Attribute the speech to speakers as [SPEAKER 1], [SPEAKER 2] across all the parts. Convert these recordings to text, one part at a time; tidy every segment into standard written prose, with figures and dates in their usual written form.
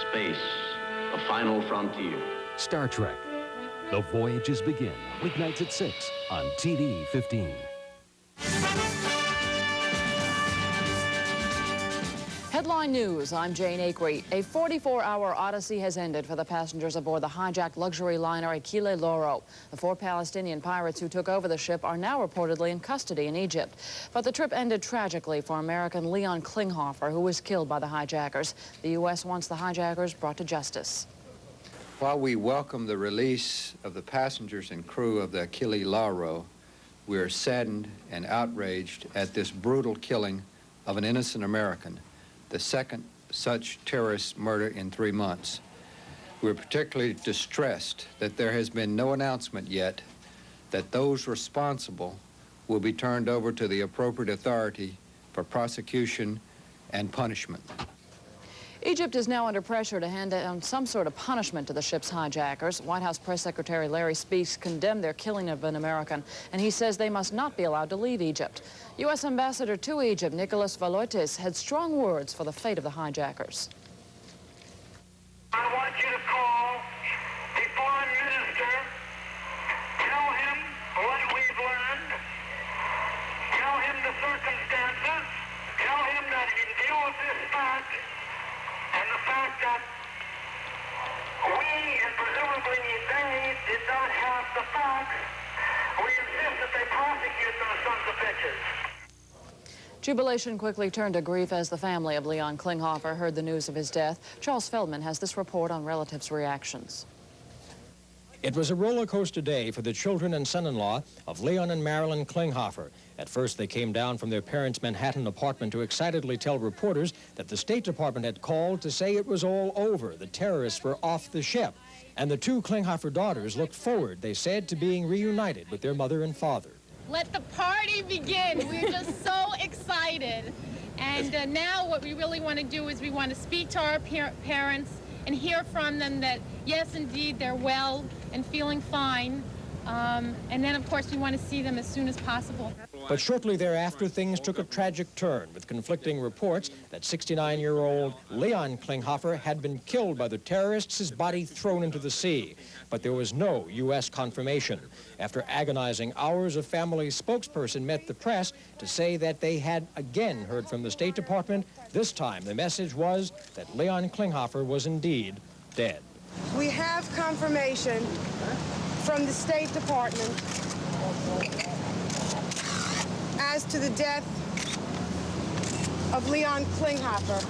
[SPEAKER 1] Space, the final frontier.
[SPEAKER 2] Star Trek. The voyages begin. Weeknights at 6 on TV 15.
[SPEAKER 3] Headline news, I'm Jane Acree. A 44-hour odyssey has ended for the passengers aboard the hijacked luxury liner Achille Lauro. The 4 Palestinian pirates who took over the ship are now reportedly in custody in Egypt. But the trip ended tragically for American Leon Klinghoffer, who was killed by the hijackers. The U.S. wants the hijackers brought to justice.
[SPEAKER 4] While we welcome the release of the passengers and crew of the Achille Lauro, we are saddened and outraged at this brutal killing of an innocent American, the second such terrorist murder in 3 months. We're particularly distressed that there has been no announcement yet that those responsible will be turned over to the appropriate authority for prosecution and punishment.
[SPEAKER 3] Egypt is now under pressure to hand down some sort of punishment to the ship's hijackers. White House Press Secretary Larry Speakes condemned their killing of an American, and he says they must not be allowed to leave Egypt. U.S. Ambassador to Egypt, Nicholas Valotis, had strong words for the fate of the hijackers.
[SPEAKER 5] I want you to call the foreign minister, tell him what we've learned, tell him the circumstances, tell him that in view of this fact, and the fact that we, and presumably they, did not have the facts, we insist that they prosecute those sons of bitches.
[SPEAKER 3] Jubilation quickly turned to grief as the family of Leon Klinghoffer heard the news of his death. Charles Feldman has this report on relatives' reactions.
[SPEAKER 6] It was a roller coaster day for the children and son-in-law of Leon and Marilyn Klinghoffer. At first, they came down from their parents' Manhattan apartment to excitedly tell reporters that the State Department had called to say it was all over. The terrorists were off the ship. And the 2 Klinghoffer daughters looked forward, they said, to being reunited with their mother and father.
[SPEAKER 7] Let the party begin. We're just so excited. And now what we really want to do is we want to speak to our parents and hear from them that, yes, indeed, they're well and feeling fine. And then, of course, we want to see them as soon as possible.
[SPEAKER 6] But shortly thereafter, things took a tragic turn, with conflicting reports that 69-year-old Leon Klinghoffer had been killed by the terrorists, his body thrown into the sea. But there was no U.S. confirmation. After agonizing hours, a family spokesperson met the press to say that they had again heard from the State Department. This time, the message was that Leon Klinghoffer was indeed dead.
[SPEAKER 8] We have confirmation from the State Department as to the death of Leon Klinghoffer.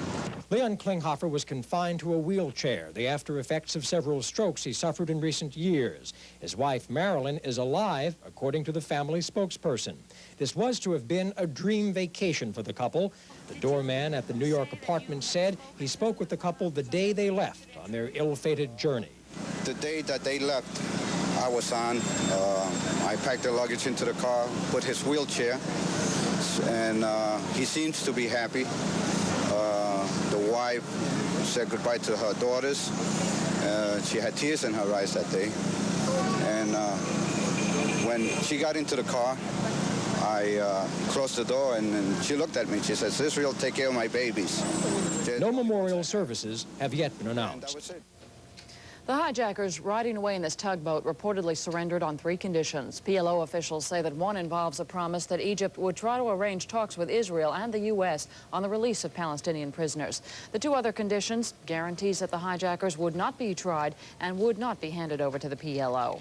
[SPEAKER 6] Leon Klinghoffer was confined to a wheelchair, the after effects of several strokes he suffered in recent years. His wife, Marilyn, is alive, according to the family spokesperson. This was to have been a dream vacation for the couple. The doorman at the New York apartment said he spoke with the couple the day they left on their ill-fated journey.
[SPEAKER 9] The day that they left, I was on. I packed the luggage into the car, put his wheelchair, and he seems to be happy. The wife said goodbye to her daughters. She had tears in her eyes that day. And when she got into the car, I closed the door, and she looked at me. She says, "Israel, take care of my babies."
[SPEAKER 6] No memorial services have yet been announced.
[SPEAKER 9] That was it.
[SPEAKER 3] The hijackers riding away in this tugboat reportedly surrendered on 3 conditions. PLO officials say that one involves a promise that Egypt would try to arrange talks with Israel and the U.S. on the release of Palestinian prisoners. The 2 other conditions, guarantees that the hijackers would not be tried and would not be handed over to the PLO.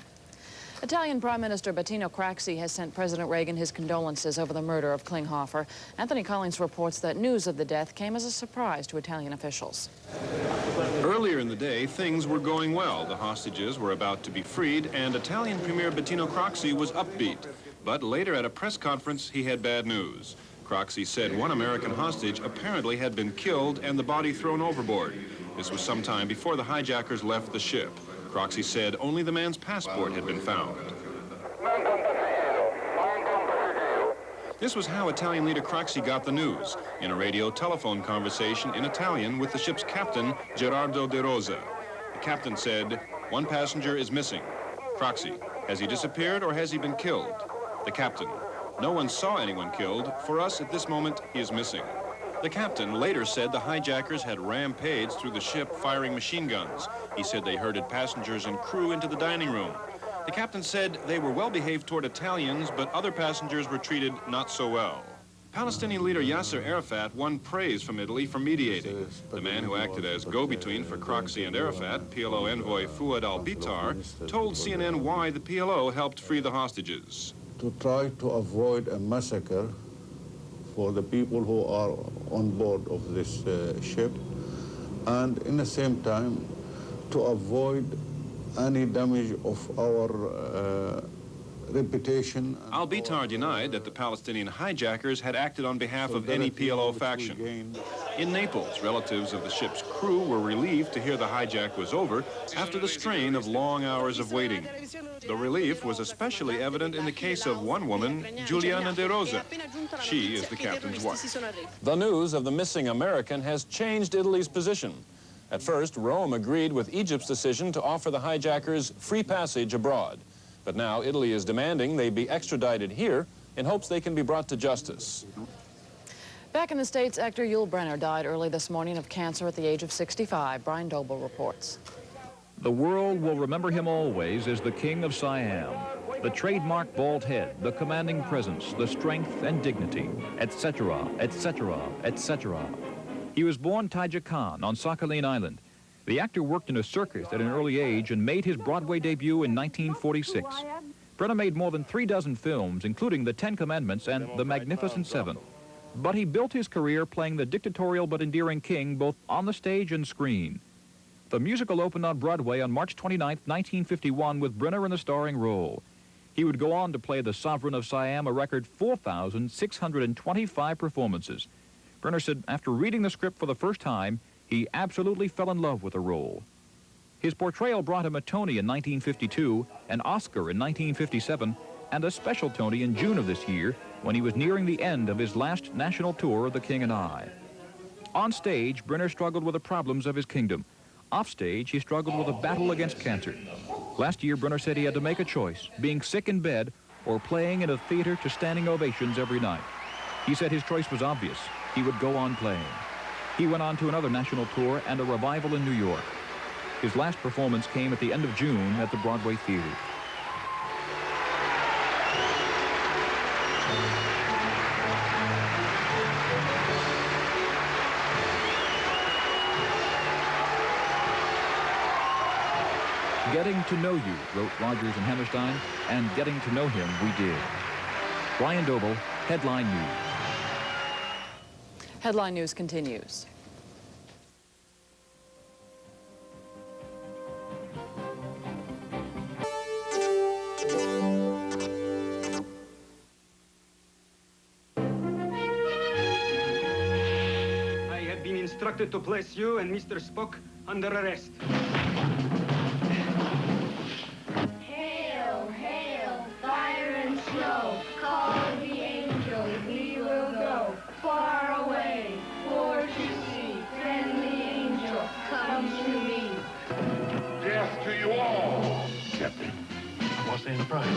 [SPEAKER 3] Italian Prime Minister Bettino Craxi has sent President Reagan his condolences over the murder of Klinghoffer. Anthony Collins reports that news of the death came as a surprise to Italian officials.
[SPEAKER 10] Earlier in the day, things were going well. The hostages were about to be freed, and Italian Premier Bettino Craxi was upbeat. But later at a press conference, he had bad news. Craxi said one American hostage apparently had been killed and the body thrown overboard. This was sometime before the hijackers left the ship. Craxi said only the man's passport had been found. This was how Italian leader Craxi got the news, in a radio telephone conversation in Italian with the ship's captain, Gerardo De Rosa. The captain said, "One passenger is missing." Craxi, has he disappeared or has he been killed? The captain, no one saw anyone killed. For us, at this moment, he is missing. The captain later said the hijackers had rampaged through the ship firing machine guns. He said they herded passengers and crew into the dining room. The captain said they were well behaved toward Italians, but other passengers were treated not so well. Palestinian leader Yasser Arafat won praise from Italy for mediating. The man who acted as go-between for Croxy and Arafat, PLO envoy Fouad al-Bitar, told CNN why the PLO helped free the hostages.
[SPEAKER 11] To try to avoid a massacre for the people who are on board of this ship, and in the same time to avoid any damage of our reputation.
[SPEAKER 10] Al-Bitar denied that the Palestinian hijackers had acted on behalf of any PLO faction. In Naples, relatives of the ship's crew were relieved to hear the hijack was over after the strain of long hours of waiting. The relief was especially evident in the case of one woman, Giuliana De Rosa. She is the captain's wife. The news of the missing American has changed Italy's position. At first, Rome agreed with Egypt's decision to offer the hijackers free passage abroad. But now Italy is demanding they be extradited here in hopes they can be brought to justice.
[SPEAKER 3] Back in the States, actor Yul Brynner died early this morning of cancer at the age of 65. Brian Doble reports.
[SPEAKER 12] The world will remember him always as the King of Siam. The trademark bald head, the commanding presence, the strength and dignity, etc., etc., etc. He was born Hijacking on Sakhalin Island. The actor worked in a circus at an early age and made his Broadway debut in 1946. Brynner made more than 36 films, including The Ten Commandments and The Magnificent Seven. But he built his career playing the dictatorial but endearing king both on the stage and screen. The musical opened on Broadway on March 29, 1951, with Brynner in the starring role. He would go on to play the Sovereign of Siam a record 4,625 performances. Brynner said after reading the script for the first time, he absolutely fell in love with the role. His portrayal brought him a Tony in 1952, an Oscar in 1957, and a special Tony in June of this year when he was nearing the end of his last national tour of The King and I. On stage, Brynner struggled with the problems of his kingdom. Off stage, he struggled with a battle against cancer. Last year, Brynner said he had to make a choice, being sick in bed or playing in a theater to standing ovations every night. He said his choice was obvious. He would go on playing. He went on to another national tour and a revival in New York. His last performance came at the end of June at the Broadway Theater. Getting to know you, wrote Rogers and Hammerstein, and getting to know him we did. Brian Doble, Headline News.
[SPEAKER 3] Headline News continues.
[SPEAKER 13] I have been instructed to place you and Mr. Spock under arrest.
[SPEAKER 14] Hail, hail, fire and snow, call of the angels, we will go far away, for to see, friendly angel, comes to me.
[SPEAKER 5] Death to you all.
[SPEAKER 1] Captain, what's the prize?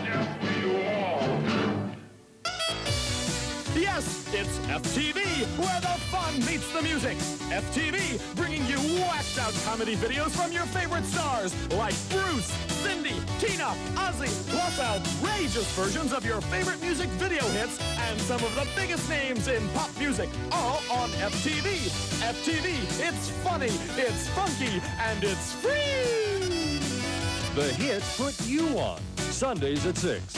[SPEAKER 5] Death to you all.
[SPEAKER 15] Yes, it's FTV, where the fun meets the music. FTV, bringing you whacked-out comedy videos from your favorite stars, like Bruce, Cindy, Tina, Ozzy, plus outrageous versions of your favorite music video hits and some of the biggest names in pop music, all on FTV. FTV, it's funny, it's funky, and it's free!
[SPEAKER 16] The hits put you on, Sundays at 6.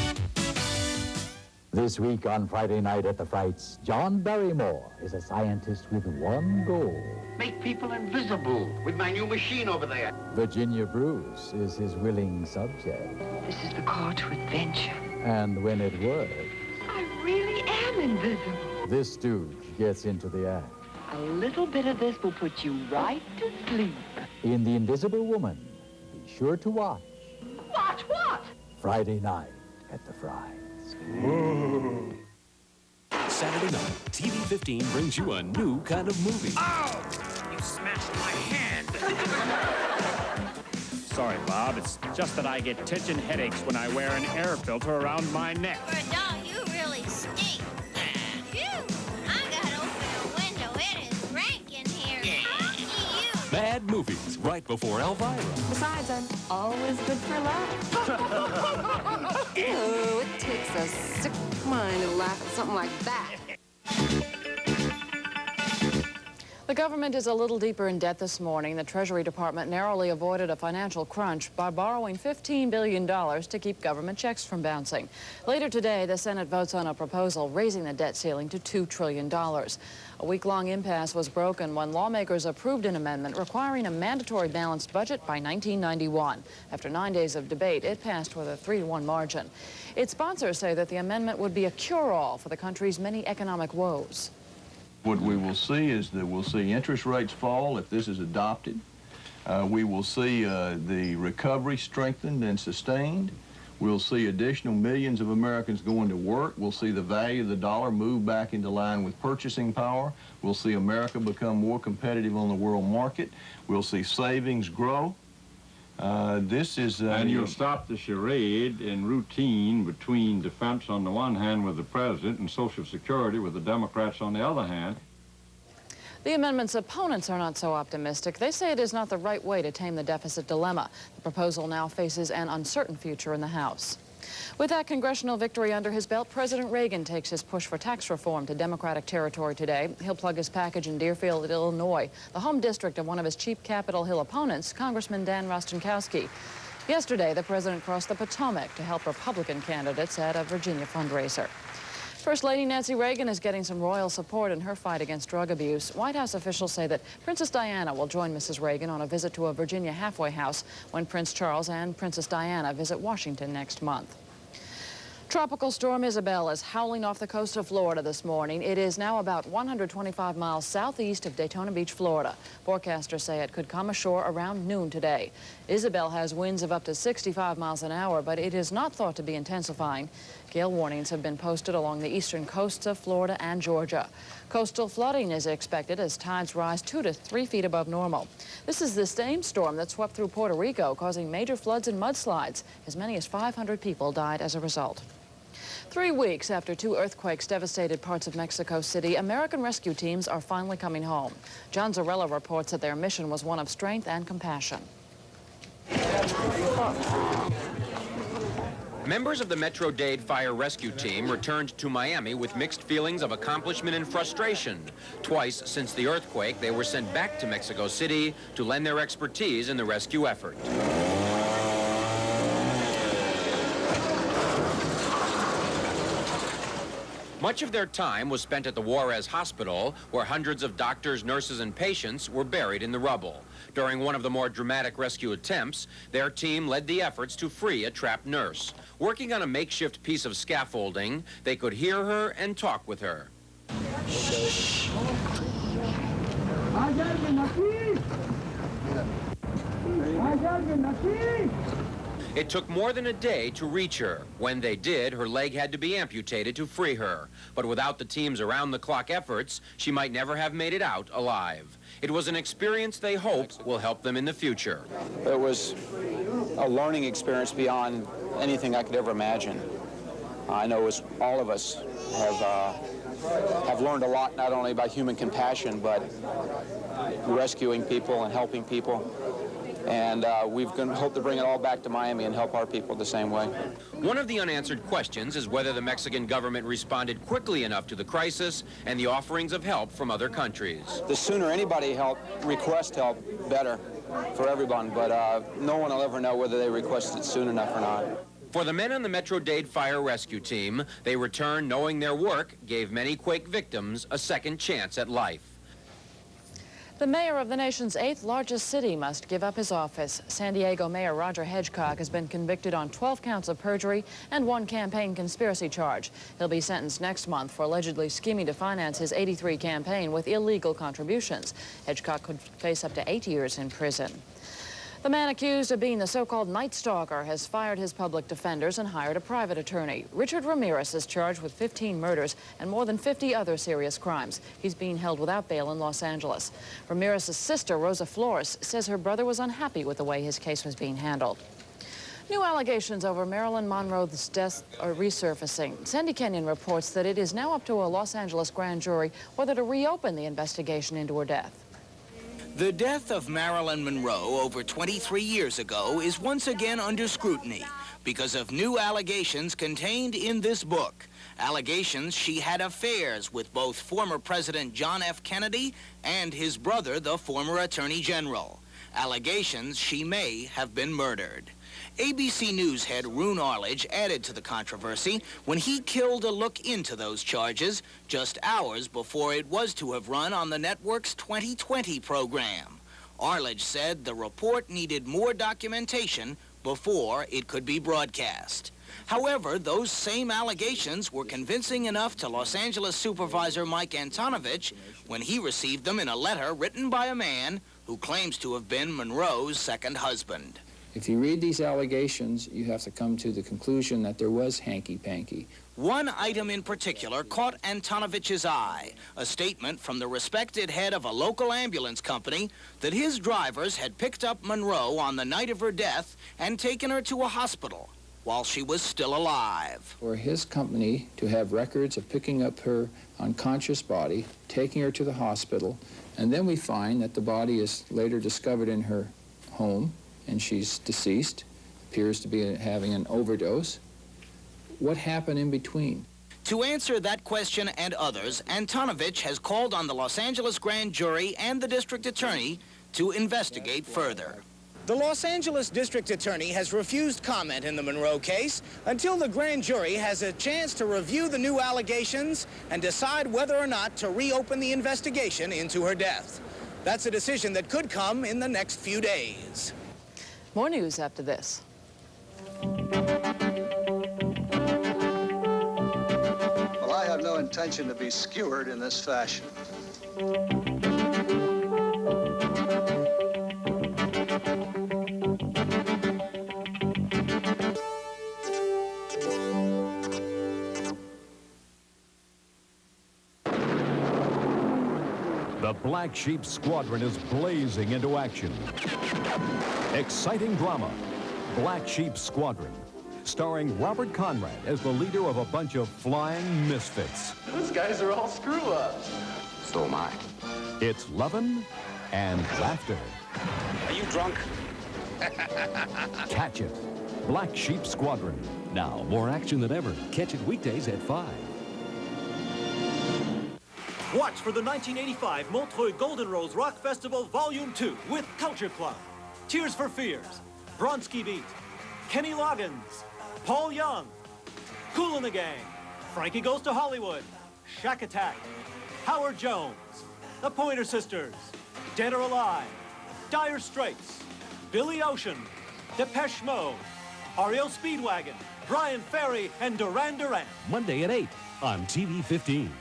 [SPEAKER 17] This week on Friday Night at the Frights, John Barrymore is a scientist with one goal.
[SPEAKER 1] Make people invisible with my new machine over there.
[SPEAKER 17] Virginia Bruce is his willing subject.
[SPEAKER 18] This is the call to adventure.
[SPEAKER 17] And when it works,
[SPEAKER 18] I really am invisible.
[SPEAKER 17] this stooge gets into the act.
[SPEAKER 18] A little bit of this will put you right to sleep.
[SPEAKER 17] In The Invisible Woman, be sure to watch
[SPEAKER 18] Watch what?
[SPEAKER 17] Friday Night at the Frights.
[SPEAKER 2] Saturday night, TV-15 brings you a new kind of movie.
[SPEAKER 15] Ow! You smashed my hand.
[SPEAKER 19] Sorry, Bob. It's just that I get tension headaches when I wear an air filter around my neck.
[SPEAKER 14] For a dog, you really stink. Phew, I gotta open a
[SPEAKER 2] Bad movies right before Elvira.
[SPEAKER 20] Besides, I'm always good for laughs. Ew, it takes a sick mind to laugh at something like that.
[SPEAKER 3] The government is a little deeper in debt this morning. The Treasury Department narrowly avoided a financial crunch by borrowing $15 billion to keep government checks from bouncing. Later today, the Senate votes on a proposal raising the debt ceiling to $2 trillion. A week-long impasse was broken when lawmakers approved an amendment requiring a mandatory balanced budget by 1991. After 9 days of debate, it passed with a 3-to-1 margin. Its sponsors say that the amendment would be a cure-all for the country's many economic woes.
[SPEAKER 21] What we will see is that we'll see interest rates fall if this is adopted. We will see the recovery strengthened and sustained. We'll see additional millions of Americans going to work. We'll see the value of the dollar move back into line with purchasing power. We'll see America become more competitive on the world market. We'll see savings grow. This is...
[SPEAKER 22] and you'll stop the charade and routine between defense on the one hand with the president and Social Security with the Democrats on the other hand.
[SPEAKER 3] The amendment's opponents are not so optimistic. They say it is not the right way to tame the deficit dilemma. The proposal now faces an uncertain future in the House. With that congressional victory under his belt, President Reagan takes his push for tax reform to Democratic territory today. He'll plug his package in Deerfield, Illinois, the home district of one of his cheap Capitol Hill opponents, Congressman Dan Rostenkowski. Yesterday, the president crossed the Potomac to help Republican candidates at a Virginia fundraiser. First Lady Nancy Reagan is getting some royal support in her fight against drug abuse. White House officials say that Princess Diana will join Mrs. Reagan on a visit to a Virginia halfway house when Prince Charles and Princess Diana visit Washington next month. Tropical storm Isabel is howling off the coast of Florida this morning. It is now about 125 miles southeast of Daytona Beach, Florida. Forecasters say it could come ashore around noon today. Isabel has winds of up to 65 miles an hour, but it is not thought to be intensifying. Gale warnings have been posted along the eastern coasts of Florida and Georgia. Coastal flooding is expected as tides rise 2 to 3 feet above normal. This is the same storm that swept through Puerto Rico, causing major floods and mudslides. As many as 500 people died as a result. 3 weeks after 2 earthquakes devastated parts of Mexico City, American rescue teams are finally coming home. John Zarella reports that their mission was one of strength and compassion.
[SPEAKER 23] Members of the Metro-Dade Fire Rescue Team returned to Miami with mixed feelings of accomplishment and frustration. Twice since the earthquake, they were sent back to Mexico City to lend their expertise in the rescue effort. Much of their time was spent at the Juarez Hospital, where hundreds of doctors, nurses, and patients were buried in the rubble. During one of the more dramatic rescue attempts, their team led the efforts to free a trapped nurse. Working on a makeshift piece of scaffolding, they could hear her and talk with her. Shh. It took more than a day to reach her. When they did, her leg had to be amputated to free her. But without the team's around-the-clock efforts, she might never have made it out alive. It was an experience they hope will help them in the future.
[SPEAKER 24] It was a learning experience beyond anything I could ever imagine. I know all of us have learned a lot, not only about human compassion, but rescuing people and helping people. And we've hoped to bring it all back to Miami and help our people the same way.
[SPEAKER 23] One of the unanswered questions is whether the Mexican government responded quickly enough to the crisis and the offerings of help from other countries.
[SPEAKER 24] The sooner anybody requests help, better for everyone, but no one will ever know whether they request it soon enough or not.
[SPEAKER 23] For the men on the Metro-Dade Fire Rescue Team, they returned knowing their work gave many quake victims a second chance at life.
[SPEAKER 3] The mayor of the nation's 8th largest city must give up his office. San Diego Mayor Roger Hijacking has been convicted on 12 counts of perjury and 1 campaign conspiracy charge. He'll be sentenced next month for allegedly scheming to finance his '83 campaign with illegal contributions. Hijacking could face up to 8 years in prison. The man accused of being the so-called Night Stalker has fired his public defenders and hired a private attorney. Richard Ramirez is charged with 15 murders and more than 50 other serious crimes. He's being held without bail in Los Angeles. Ramirez's sister, Rosa Flores, says her brother was unhappy with the way his case was being handled. New allegations over Marilyn Monroe's death are resurfacing. Sandy Kenyon reports that it is now up to a Los Angeles grand jury whether to reopen the investigation into her death.
[SPEAKER 4] The death of Marilyn Monroe over 23 years ago is once again under scrutiny because of new allegations contained in this book. Allegations she had affairs with both former President John F. Kennedy and his brother, the former Attorney General. Allegations she may have been murdered. ABC News head Roone Arledge added to the controversy when he killed a look into those charges just hours before it was to have run on the network's 2020 program. Arledge said the report needed more documentation before it could be broadcast. However, those same allegations were convincing enough to Los Angeles Supervisor Mike Antonovich when he received them in a letter written by a man who claims to have been Monroe's second husband.
[SPEAKER 6] If you read these allegations, you have to come to the conclusion that there was hanky-panky.
[SPEAKER 4] One item in particular caught Antonovich's eye, a statement from the respected head of a local ambulance company that his drivers had picked up Monroe on the night of her death and taken her to a hospital while she was still alive.
[SPEAKER 6] For his company to have records of picking up her unconscious body, taking her to the hospital, and then we find that the body is later discovered in her home, and she's deceased, appears to be having an overdose. What happened in between?
[SPEAKER 4] To answer that question and others, Antonovich has called on the Los Angeles grand jury and the district attorney to investigate further. The Los Angeles district attorney has refused comment in the Monroe case until the grand jury has a chance to review the new allegations and decide whether or not to reopen the investigation into her death. That's a decision that could come in the next few days.
[SPEAKER 3] More news after this.
[SPEAKER 7] Well, I have no intention to be skewered in this fashion.
[SPEAKER 2] The Black Sheep Squadron is blazing into action. Exciting drama, Black Sheep Squadron, starring Robert Conrad as the leader of a bunch of flying misfits.
[SPEAKER 8] Those guys are all screw-ups.
[SPEAKER 2] So am I. It's lovin' and laughter.
[SPEAKER 8] Are you drunk?
[SPEAKER 2] Catch it. Black Sheep Squadron. Now, more action than ever. Catch it weekdays at 5.
[SPEAKER 25] Watch for the 1985 Montreux Golden Rose Rock Festival Volume 2 with Culture Club, Tears for Fears, Bronski Beat, Kenny Loggins, Paul Young, Kool and the Gang, Frankie Goes to Hollywood, Shack Attack, Howard Jones, The Pointer Sisters, Dead or Alive, Dire Straits, Billy Ocean, Depeche Mode, REO Speedwagon, Brian Ferry, and Duran Duran.
[SPEAKER 2] Monday at 8 on TV 15.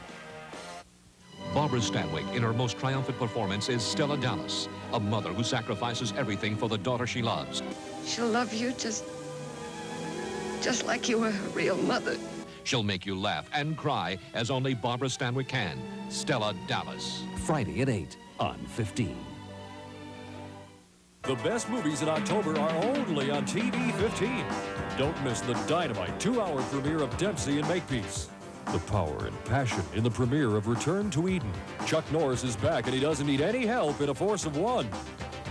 [SPEAKER 26] Barbara Stanwyck, in her most triumphant performance, is Stella Dallas, a mother who sacrifices everything for the daughter she loves.
[SPEAKER 27] She'll love you just like you were her real mother.
[SPEAKER 26] She'll make you laugh and cry as only Barbara Stanwyck can. Stella Dallas.
[SPEAKER 2] Friday at 8 on 15.
[SPEAKER 16] The best movies in October are only on TV 15. Don't miss the dynamite 2-hour premiere of Dempsey and Makepeace. The power and passion in the premiere of Return to Eden. Chuck Norris is back and he doesn't need any help in A Force of One.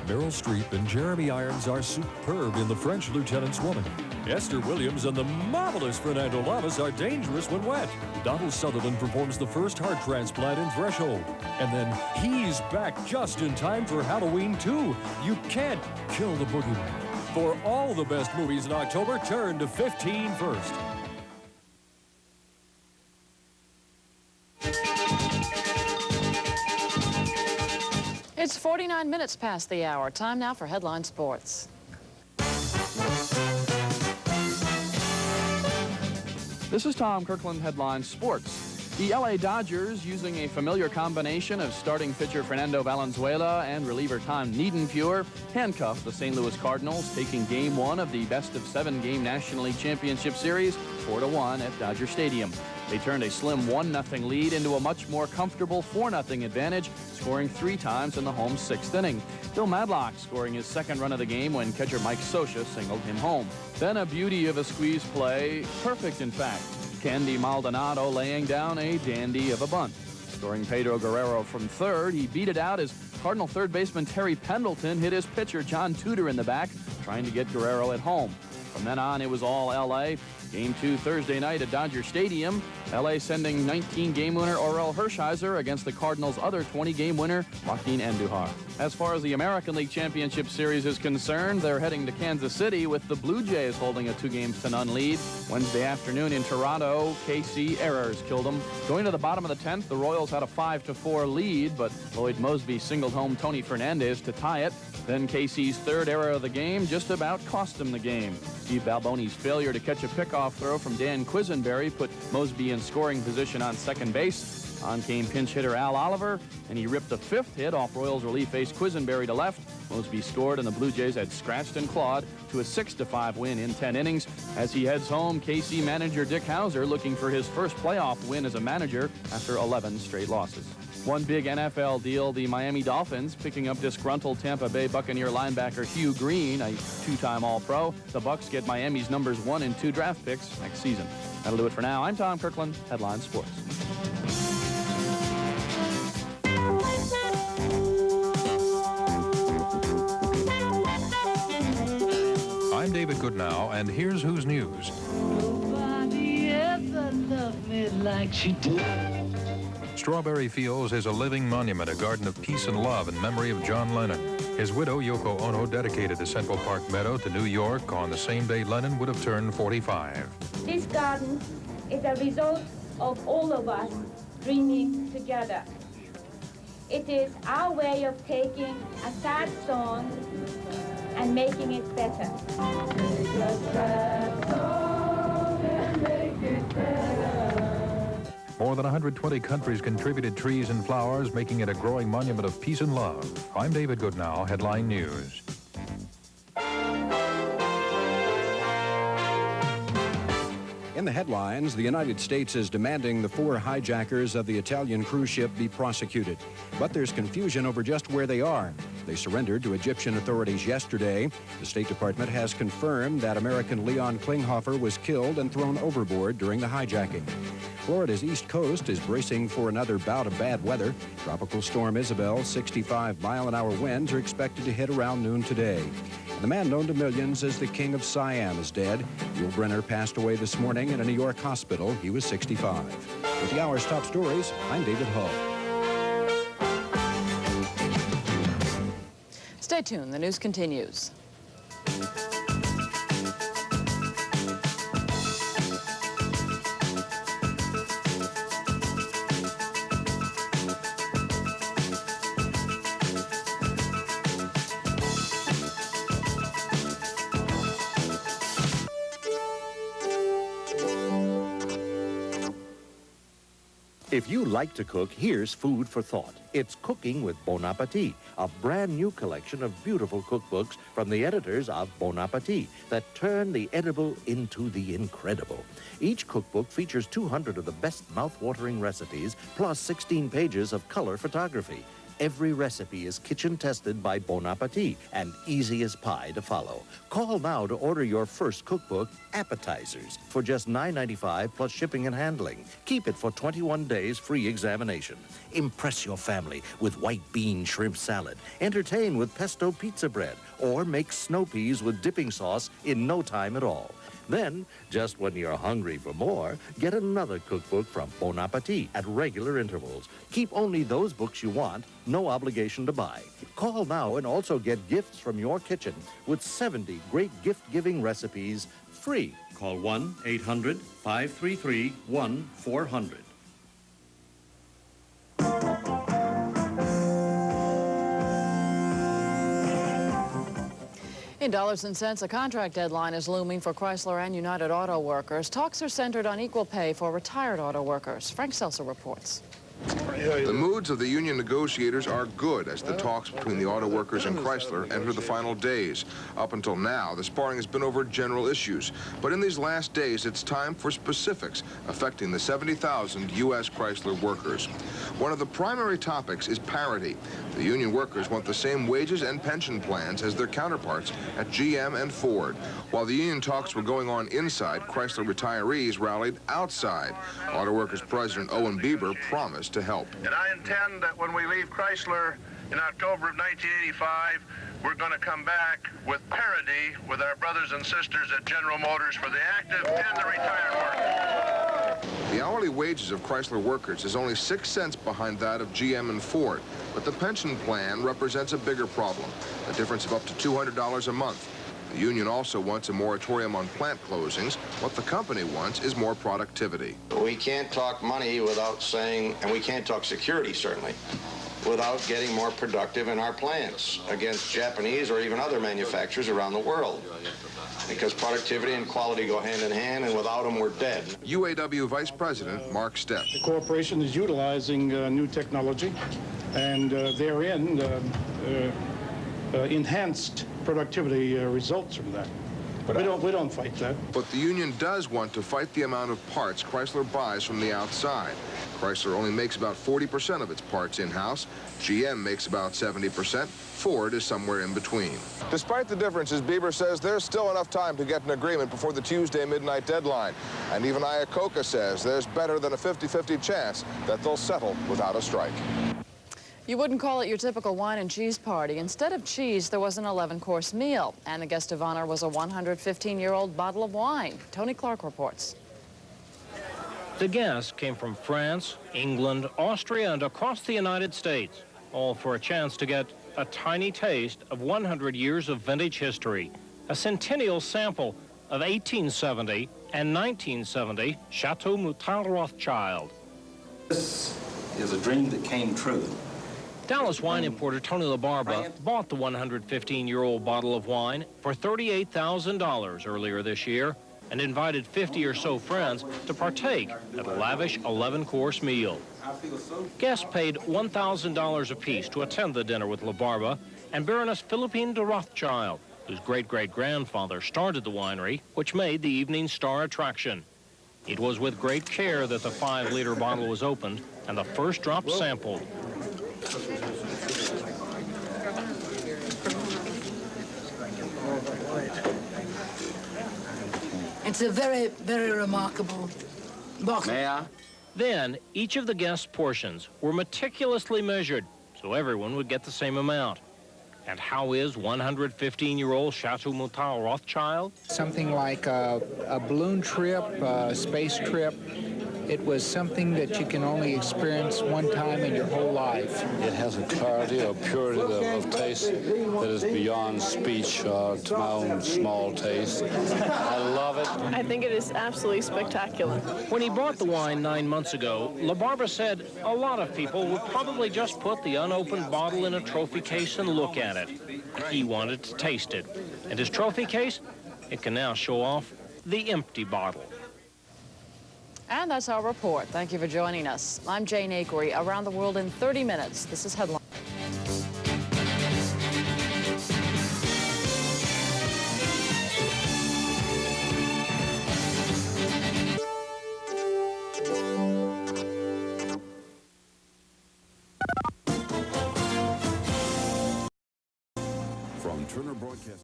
[SPEAKER 16] Meryl Streep and Jeremy Irons are superb in The French Lieutenant's Woman. Esther Williams and the marvelous Fernando Lamas are dangerous when wet. Donald Sutherland performs the first heart transplant in Threshold. And then he's back just in time for Halloween 2. You can't kill the boogeyman. For all the best movies in October, turn to 15 first.
[SPEAKER 3] It's 49 minutes past the hour. Time now for Headline Sports.
[SPEAKER 28] This is Tom Kirkland, Headline Sports. The LA Dodgers, using a familiar combination of starting pitcher Fernando Valenzuela and reliever Tom Niedenfuhr, handcuffed the St. Louis Cardinals, taking Game 1 of the best-of-7 game National League Championship Series 4-1 at Dodger Stadium. They turned a slim 1-0 lead into a much more comfortable 4-0 advantage, scoring 3 times in the home 6th inning. Bill Madlock scoring his second run of the game when catcher Mike Scioscia singled him home. Then a beauty of a squeeze play, perfect in fact. Candy Maldonado laying down a dandy of a bunt. Scoring Pedro Guerrero from third, he beat it out as Cardinal third baseman Terry Pendleton hit his pitcher John Tudor in the back, trying to get Guerrero at home. From then on, it was all L.A. Game 2 Thursday night at Dodger Stadium. L.A. sending 19-game winner Orel Hershiser against the Cardinals' other 20-game winner, Joaquin Andujar. As far as the American League Championship Series is concerned, they're heading to Kansas City with the Blue Jays holding a 2-0 lead. Wednesday afternoon in Toronto, KC errors killed them. Going to the bottom of the 10th, the Royals had a 5-4 lead, but Lloyd Mosby singled home Tony Fernandez to tie it. Then KC's third error of the game just about cost him the game. Steve Balboni's failure to catch a pickoff throw from Dan Quisenberry put Mosby in scoring position on second base. On came pinch hitter Al Oliver, and he ripped the 5th hit off Royals relief ace Quisenberry to left. Mosby scored, and the Blue Jays had scratched and clawed to a 6-5 win in 10 innings. As he heads home, KC manager Dick Hauser looking for his first playoff win as a manager after 11 straight losses. One big NFL deal, the Miami Dolphins picking up disgruntled Tampa Bay Buccaneer linebacker Hugh Green, a 2-time All-Pro. The Bucs get Miami's numbers 1 and 2 draft picks next season. That'll do it for now. I'm Tom Kirkland, Headline Sports.
[SPEAKER 1] I'm David Goodnow, and here's who's news.
[SPEAKER 5] Nobody ever loved me like she did.
[SPEAKER 1] Strawberry Fields is a living monument, a garden of peace and love in memory of John Lennon. His widow, Yoko Ono, dedicated the Central Park meadow to New York on the same day Lennon would have turned 45.
[SPEAKER 9] This garden is a result of all of us dreaming together. It is our way of taking a sad song and making it better. Take a sad song and make it better.
[SPEAKER 1] More than 120 countries contributed trees and flowers, making it a growing monument of peace and love. I'm David Goodnow, Headline News.
[SPEAKER 10] In the headlines, the United States is demanding the 4 hijackers of the Italian cruise ship be prosecuted. But there's confusion over just where they are. They surrendered to Egyptian authorities yesterday. The State Department has confirmed that American Leon Klinghoffer was killed and thrown overboard during the hijacking. Florida's east coast is bracing for another bout of bad weather. Tropical storm Isabel, 65-mile-an-hour winds are expected to hit around noon today. The man known to millions as the King of Siam is dead. Yul Brynner passed away this morning in a New York hospital. He was 65. With the hour's top stories, I'm David Hull.
[SPEAKER 3] Stay tuned. The news continues.
[SPEAKER 11] If you like to cook, here's food for thought. It's Cooking with Bon Appetit, a brand new collection of beautiful cookbooks from the editors of Bon Appetit that turn the edible into the incredible. Each cookbook features 200 of the best mouth-watering recipes, plus 16 pages of color photography. Every recipe is kitchen-tested by Bon Appetit and easy as pie to follow. Call now to order your first cookbook, Appetizers, for just $9.95 plus shipping and handling. Keep it for 21 days free examination. Impress your family with white bean shrimp salad. Entertain with pesto pizza bread. Or make snow peas with dipping sauce in no time at all. Then, just when you're hungry for more, get another cookbook from Bon Appetit at regular intervals. Keep only those books you want, no obligation to buy. Call now and also get gifts from your kitchen with 70 great gift-giving recipes free.
[SPEAKER 12] Call 1-800-533-1400.
[SPEAKER 3] In dollars and cents, a contract deadline is looming for Chrysler and United Auto Workers. Talks are centered on equal pay for retired auto workers. Frank Seltzer reports.
[SPEAKER 13] The moods of the union negotiators are good as the talks between the auto workers and Chrysler enter the final days. Up until now, the sparring has been over general issues. But in these last days, it's time for specifics affecting the 70,000 U.S. Chrysler workers. One of the primary topics is parity. The union workers want the same wages and pension plans as their counterparts at GM and Ford. While the union talks were going on inside, Chrysler retirees rallied outside. Auto Workers President Owen Bieber promised to help.
[SPEAKER 18] And I intend that when we leave Chrysler,
[SPEAKER 12] in October of 1985, we're going to come back with parity with our brothers and sisters at General Motors for the active and the retired workers.
[SPEAKER 13] The hourly wages of Chrysler workers is only 6 cents behind that of GM and Ford, but the pension plan represents a bigger problem, a difference of up to $200 a month. The union also wants a moratorium on plant closings. What the company wants is more productivity.
[SPEAKER 14] We can't talk money without saying, and we can't talk security, certainly, without getting more productive in our plants against Japanese or even other manufacturers around the world. Because productivity and quality go hand in hand, and without them, we're dead.
[SPEAKER 13] UAW Vice President Mark Stepp.
[SPEAKER 15] The corporation is utilizing new technology, and therein enhanced productivity results from that. We don't fight that.
[SPEAKER 13] But the union does want to fight the amount of parts Chrysler buys from the outside. Chrysler only makes about 40% of its parts in-house. GM makes about 70%. Ford is somewhere in between. Despite the differences, Bieber says there's still enough time to get an agreement before the Tuesday midnight deadline. And even Iacocca says there's better than a 50-50 chance that they'll settle without a strike.
[SPEAKER 3] You wouldn't call it your typical wine and cheese party. Instead of cheese, there was an 11-course meal, and the guest of honor was a 115-year-old bottle of wine. Tony Clark reports.
[SPEAKER 17] The guests came from France, England, Austria, and across the United States, all for a chance to get a tiny taste of 100 years of vintage history, a centennial sample of 1870 and 1970 Chateau Mouton Rothschild.
[SPEAKER 18] This is a dream that came true.
[SPEAKER 17] Dallas wine importer Tony LaBarba bought the 115-year-old bottle of wine for $38,000 earlier this year and invited 50 or so friends to partake at a lavish 11-course meal. Guests paid $1,000 apiece to attend the dinner with LaBarba and Baroness Philippine de Rothschild, whose great-great-grandfather started the winery, which made the evening's star attraction. It was with great care that the 5-liter bottle was opened and the first drop sampled.
[SPEAKER 5] It's a very, very remarkable bottle.
[SPEAKER 17] May I? Then, each of the guests' portions were meticulously measured so everyone would get the same amount. And how is 115-year-old Chateau Mouton Rothschild?
[SPEAKER 19] Something like a balloon trip, a space trip. It was something that you can only experience one time in your whole life.
[SPEAKER 20] It has a clarity, a purity of taste that is beyond speech to my own small taste. I love it.
[SPEAKER 21] I think it is absolutely spectacular.
[SPEAKER 17] When he bought the wine 9 months ago, LaBarba said a lot of people would probably just put the unopened bottle in a trophy case and look at it. He wanted to taste it. And his trophy case, it can now show off the empty bottle.
[SPEAKER 3] And that's our report. Thank you for joining us. I'm Jane Akery. Around the world in 30 minutes. This is Headline.
[SPEAKER 2] From Turner Broadcast.